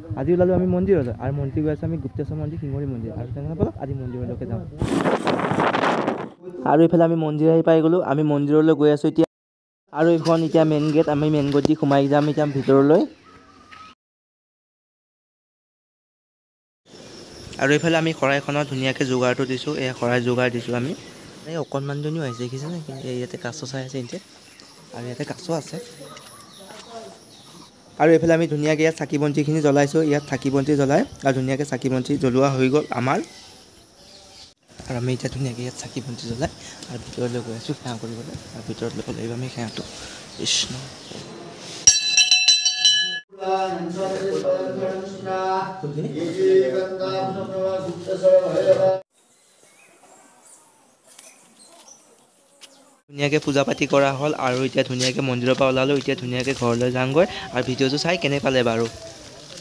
আজি ওলালোঁ আমি মন্দিৰলৈ আৰু মন্দিৰ গৈ আছোঁ আমি গুপ্তেশ্বৰ মন্দিৰ শিঙৰি মন্দিৰ আৰু তেনেকৈ ব'লক আজি মন্দিৰলৈকে যাওঁ আৰু এইফালে আমি মন্দিৰ আহি পাই গ'লোঁ আমি মন্দিৰলৈ গৈ আছোঁ এতিয়া আৰু এইখন এতিয়া মেইন গেট আমি মেইন গেট দি সোমাই যাম এতিয়া ভিতৰলৈ আৰু এইফালে আমি শৰাইখনত ধুনীয়াকৈ যোগাৰটো দিছোঁ এই শৰাই যোগাৰ দিছোঁ আমি এই অকণমানজনীও আহিছে দেখিছেনে কিন্তু ইয়াতে কাছ চাই আছে এতিয়া আৰু ইয়াতে কাছ আছে আৰু এইফালে আমি ধুনীয়াকৈ ইয়াত চাকি বন্তিখিনি জ্বলাইছোঁ ইয়াত চাকি বন্তি জ্বলাই আৰু ধুনীয়াকৈ চাকি বন্তি জ্বলোৱা হৈ গ'ল আমাৰ আৰু আমি এতিয়া ধুনীয়াকৈ ইয়াত চাকি বন্তি জ্বলাই আৰু ভিতৰলৈ গৈ আছোঁ সেৱা কৰিবলৈ আৰু ভিতৰত ল'ব লাগিব আমি সেৱাটো কৃষ্ণ ধুনীয়াকৈ পূজা পাতি কৰা হ'ল আৰু এতিয়া ধুনীয়াকৈ মন্দিৰৰ পৰা ওলালোঁ এতিয়া ধুনীয়াকৈ ঘৰলৈ যামগৈ আৰু ভিডিঅ'টো চাই কেনে পালে বাৰু